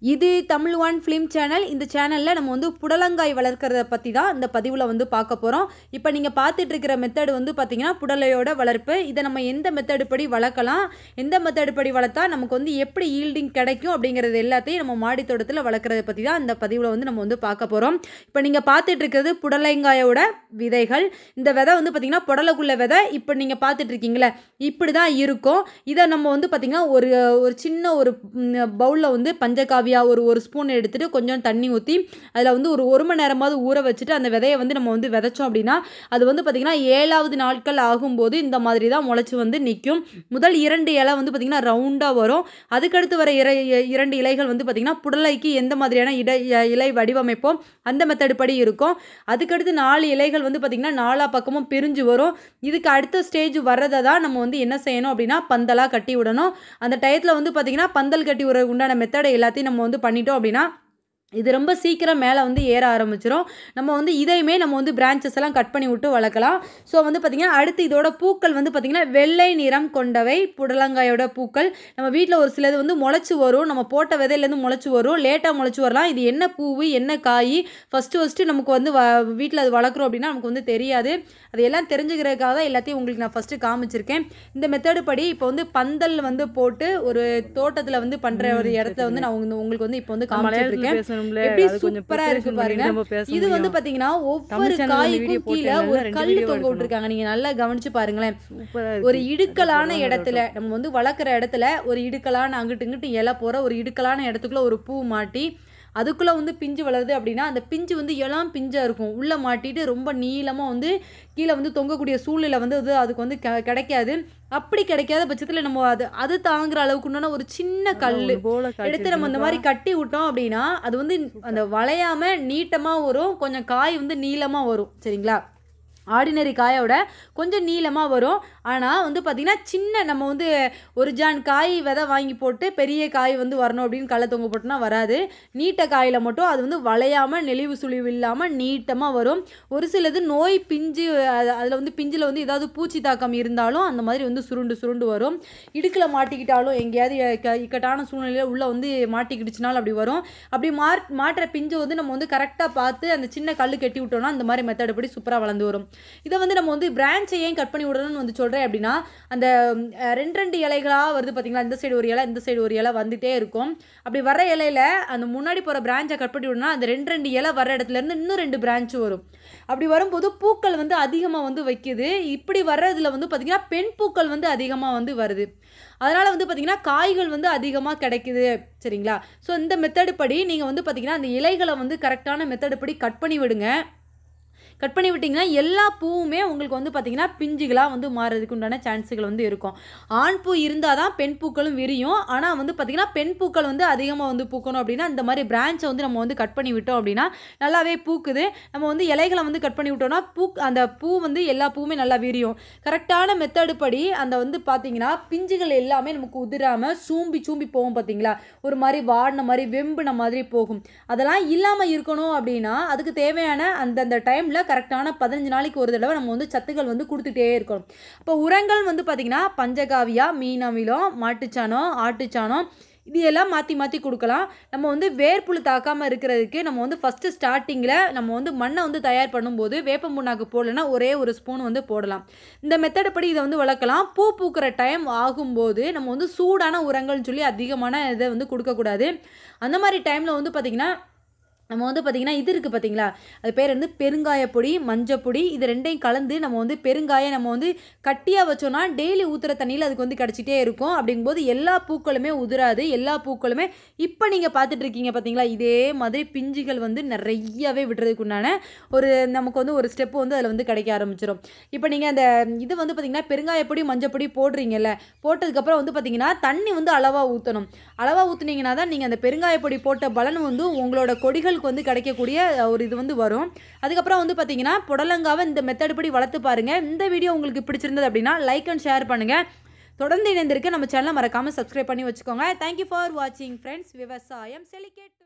இது Tamil one film channel. இந்த சேனலில் நம்ம வந்து புடலங்காய் வளர்க்கிறத பற்றி தான் இந்த பதிவில் வந்து பார்க்க போகிறோம். இப்போ நீங்கள் பார்த்துட்டு இருக்கிற மெத்தடு வந்து பார்த்திங்கன்னா புடலையோட வளர்ப்பு. இதை நம்ம எந்த மெத்தடு படி வளர்க்கலாம், எந்த மெத்தடு படி வளர்த்தா நமக்கு வந்து எப்படி ஈல்டிங் கிடைக்கும் அப்படிங்கிறது எல்லாத்தையும் நம்ம மாடி தோட்டத்தில் வளர்க்குறத பற்றி தான் இந்த பதிவில் வந்து நம்ம வந்து பார்க்க போகிறோம். இப்போ நீங்கள் பார்த்துட்டு இருக்கிறது புடலங்காயோட விதைகள். இந்த விதை வந்து பார்த்திங்கன்னா புடலைக்குள்ள விதை. இப்போ நீங்கள் பார்த்துட்டு இருக்கீங்களே இப்படி தான் இருக்கும். இதை நம்ம வந்து பார்த்திங்கன்னா ஒரு சின்ன ஒரு பவுலில் வந்து பஞ்சகாவி ஒரு ஸ்பூன் எடுத்துட்டு கொஞ்சம் தண்ணி ஊற்றி அதில் வந்து ஒரு மணி நேரமாவது ஊற வச்சுட்டு அந்த விதையை வந்து நம்ம வந்து விதைச்சோம் அப்படின்னா அது வந்து பார்த்திங்கன்னா 7வது நாட்கள் ஆகும்போது இந்த மாதிரி தான் முளைச்சி வந்து நிற்கும். முதல் 2 இலை வந்து பார்த்திங்கன்னா ரவுண்டாக வரும். அதுக்கடுத்து வர 2 இலைகள் வந்து பார்த்திங்கன்னா புடலைக்கு எந்த மாதிரியான இலை வடிவமைப்போம் அந்த மெத்தடு படி இருக்கும். அதுக்கடுத்து 4 இலைகள் வந்து பார்த்திங்கன்னா 4 பக்கமும் பிரிஞ்சு வரும். இதுக்கு அடுத்த ஸ்டேஜ் வர்றதை தான் நம்ம வந்து என்ன செய்யணும் அப்படின்னா பந்தலாக கட்டி விடணும். அந்த டயத்தில் வந்து பார்த்திங்கன்னா பந்தல் கட்டி விட உண்டான மெத்தடை எல்லாத்தையும் நம்ம வந்து பண்ணிட்டோம் அப்படின்னா இது ரொம்ப சீக்கிரம் மேலே வந்து ஏற ஆரம்பிச்சிடும். நம்ம வந்து இதையுமே நம்ம வந்து பிரான்ச்சஸ் எல்லாம் கட் பண்ணி விட்டு வளர்க்கலாம். ஸோ வந்து பார்த்திங்கன்னா அடுத்து இதோட பூக்கள் வந்து பார்த்திங்கன்னா வெள்ளை நிறம் கொண்டவை புடலங்காயோட பூக்கள். நம்ம வீட்டில் ஒரு சிலது வந்து முளைச்சி வரும், நம்ம போட்ட விதையிலேருந்து முளைச்சி வரும், லேட்டாக முளைச்சி வரலாம். இது என்ன பூவு என்ன காய் ஃபஸ்ட்டு நமக்கு வந்து வீட்டில் அது வளர்க்குறோம் அப்படின்னா நமக்கு வந்து தெரியாது. அது எல்லாம் தெரிஞ்சுக்கிறதுக்காக தான் எல்லாத்தையும் உங்களுக்கு நான் ஃபஸ்ட்டு காமிச்சிருக்கேன். இந்த மெத்தடு படி இப்போ வந்து பந்தல் வந்து போட்டு ஒரு தோட்டத்தில் வந்து பண்ணுற ஒரு இடத்த வந்து நான் உங்களுக்கு வந்து இப்போ வந்து காமிச்சிருக்கேன். எப்படி சூப்பரா இருக்கு பாருங்க. இது வந்து பாத்தீங்கன்னா ஒவ்வொரு காய்க்கும் கீழே ஒரு கல் தொங்க விட்டுருக்காங்க. நீங்க நல்லா கவனிச்சு பாருங்களேன். ஒரு இடுக்கலான இடத்துல நம்ம வந்து வளர்க்குற இடத்துல ஒரு இடுக்கலான அங்கிட்டு இங்கிட்டு இலை போற ஒரு இடுக்கலான இடத்துக்குள்ள ஒரு பூ மாட்டி அதுக்குள்ளே வந்து பிஞ்சு வளருது அப்படின்னா அந்த பிஞ்சு வந்து இளம் பிஞ்சாக இருக்கும். உள்ளே மாட்டிட்டு ரொம்ப நீளமாக வந்து கீழே வந்து தொங்கக்கூடிய சூழ்நிலை வந்து அதுக்கு வந்து கிடைக்காது. அப்படி கிடைக்காத பட்சத்தில் நம்ம அது தாங்குற அளவுக்கு உண்டான ஒரு சின்ன கல் எடுத்து நம்ம இந்த மாதிரி கட்டி விட்டோம் அப்படின்னா அது வந்து அந்த வளையாமல் நீட்டமாக வரும். கொஞ்சம் காய் வந்து நீளமாக வரும். சரிங்களா? ஆர்டினரி காயோட கொஞ்சம் நீளமாக வரும். ஆனால் வந்து பார்த்திங்கன்னா சின்ன நம்ம வந்து ஒரு ஜான் காய் விதை வாங்கி போட்டு பெரிய காய் வந்து வரணும் அப்படின்னு களை தொங்க போட்டோன்னா வராது. நீட்ட காயில் மட்டும் அது வந்து வளையாமல் நெளிவு சுழிவு இல்லாமல் நீட்டமாக வரும். ஒரு சிலது நோய் பிஞ்சு அதில் வந்து பிஞ்சில் வந்து ஏதாவது பூச்சி தாக்கம் இருந்தாலும் அந்த மாதிரி வந்து சுருண்டு வரும். இடுக்கில் மாட்டிக்கிட்டாலும் எங்கேயாவது இக்கட்டான சூழ்நிலையில் உள்ளே வந்து மாட்டிக்கிடுச்சுனாலும் அப்படி வரும். அப்படி மாட்டுற பிஞ்சு வந்து நம்ம வந்து கரெக்டாக பார்த்து அந்த சின்ன கல் கட்டி விட்டோம்னா அந்த மாதிரி மெத்தட் படி சூப்பராக வளர்ந்து வரும். இதை வந்து நம்ம வந்து பிரான்ச்சை ஏன் கட் பண்ணி விடணும்னு வந்து சொல்கிறேன் அப்படின்னா அந்த 2 இலைகளாக வருது பார்த்தீங்களா, இந்த சைடு ஒரு இலை இந்த சைடு ஒரு இலை வந்துகிட்டே இருக்கும். அப்படி வர இலையில அந்த முன்னாடி போகிற பிரான்ச்சை கட் பண்ணி விடணும்னா அந்த 2 இலை வர இடத்துலேருந்து இன்னும் 2 பிரான்ச்சு வரும். அப்படி வரும்போது பூக்கள் வந்து அதிகமாக வந்து வைக்குது. இப்படி வர்றதுல வந்து பார்த்திங்கன்னா பெண் பூக்கள் வந்து அதிகமாக வந்து வருது. அதனால் வந்து பார்த்திங்கன்னா காய்கள் வந்து அதிகமாக கிடைக்குது. சரிங்களா? ஸோ இந்த மெத்தடு படி நீங்கள் வந்து பார்த்திங்கன்னா அந்த இலைகளை வந்து கரெக்டான மெத்தடு படி கட் பண்ணி விடுங்க. கட் பண்ணி விட்டிங்கன்னா எல்லா பூவுமே உங்களுக்கு வந்து பார்த்திங்கன்னா பிஞ்சுகளாக வந்து மாறுறதுக்கு உண்டான சான்ஸுகள் வந்து இருக்கும். ஆண் பூ இருந்தால் தான் பெண் பூக்களும் விரியும். ஆனால் வந்து பார்த்திங்கன்னா பெண் பூக்கள் வந்து அதிகமாக வந்து பூக்கணும் அப்படின்னா இந்த மாதிரி பிரான்ச்சை வந்து நம்ம வந்து கட் பண்ணி விட்டோம் அப்படின்னா நல்லாவே பூக்குது. நம்ம வந்து இலைகளை வந்து கட் பண்ணி விட்டோம்னா அந்த பூ வந்து எல்லா பூவுமே நல்லா விரியும். கரெக்டான மெத்தடு படி அந்த வந்து பார்த்திங்கன்னா பிஞ்சுகள் எல்லாமே நமக்கு உதிராமல் சூம்பி போகும். பார்த்திங்களா? ஒரு மாதிரி வாடின மாதிரி வெம்புன மாதிரி போகும். அதெல்லாம் இல்லாமல் இருக்கணும் அப்படின்னா அதுக்கு தேவையான அந்த டைமில் கரெக்டான 15 நாளைக்கு ஒரு தடவை நம்ம வந்து சத்துக்கள் வந்து கொடுத்துட்டே இருக்கணும். இப்போ உரங்கள் வந்து பார்த்திங்கன்னா பஞ்சகாவியா, மீன் அமிலம், மாட்டுச்சாணம், ஆட்டுச்சாணம் இது எல்லாம் மாற்றி கொடுக்கலாம். நம்ம வந்து வேர்ப்புழு தாக்காமல் இருக்கிறதுக்கு நம்ம வந்து ஃபஸ்ட்டு ஸ்டார்டிங்கில் நம்ம வந்து மண்ணை வந்து தயார் பண்ணும்போது வேப்ப புண்ணாக்கு போடலைன்னா ஒரே ஒரு ஸ்பூன் வந்து போடலாம். இந்த மெத்தடு படி இதை வந்து வளர்க்கலாம். பூ பூக்கிற டைம் ஆகும்போது நம்ம வந்து சூடான உரங்கள்னு சொல்லி அதிகமான இதை வந்து கொடுக்கக்கூடாது. அந்த மாதிரி டைமில் வந்து பார்த்திங்கன்னா நம்ம வந்து பார்த்திங்கன்னா இது இருக்குது பார்த்திங்களா, அது பேர் வந்து பெருங்காயப்பொடி, மஞ்சப்பொடி இது 2ஐயும் கலந்து நம்ம வந்து பெருங்காயம் நம்ம வந்து கட்டியாக வச்சோன்னா டெய்லி ஊற்றுற தண்ணியில் அதுக்கு வந்து கிடச்சிட்டே இருக்கும். அப்படிங்கும்போது எல்லா பூக்களுமே உதிராது. எல்லா பூக்களுமே இப்போ நீங்கள் பார்த்துட்ருக்கீங்க பார்த்திங்களா, இதே மாதிரி பிஞ்சுகள் வந்து நிறையவே விடுறதுக்கு உண்டான நமக்கு வந்து ஒரு ஸ்டெப்பு வந்து அதில் வந்து கிடைக்க ஆரம்பிச்சிடும். இப்போ நீங்கள் அந்த இது வந்து பார்த்திங்கன்னா பெருங்காயப்பொடி மஞ்சப்பொடி போடுறீங்கல்ல, போட்டதுக்கப்புறம் வந்து பார்த்திங்கன்னா தண்ணி வந்து அளவாக ஊற்றணும். அளவாக ஊற்றுனீங்கன்னா தான் நீங்கள் அந்த பெருங்காயப்பொடி போட்ட பலன் வந்து உங்களோட கொடிகள் வந்து கிடைக்கக்கூடிய ஒரு இது வந்து வரும். அதுக்கப்புறம் வந்து பார்த்தீங்கன்னா புடலங்காவை இந்த மெத்தட் படி வளர்த்து பாருங்கள். இந்த வீடியோ உங்களுக்கு பிடிச்சிருந்தது அப்படின்னா லைக் அண்ட் ஷேர் பண்ணுங்கள். தொடர்ந்து இணைந்திருக்க நம்ம சேனலை மறக்காமல் சப்ஸ்கிரைப் பண்ணி வச்சுக்கோங்க. தேங்க்யூ ஃபார் வாட்சிங் ஃப்ரெண்ட்ஸ். விவசாயம் செழிக்கட்டும்.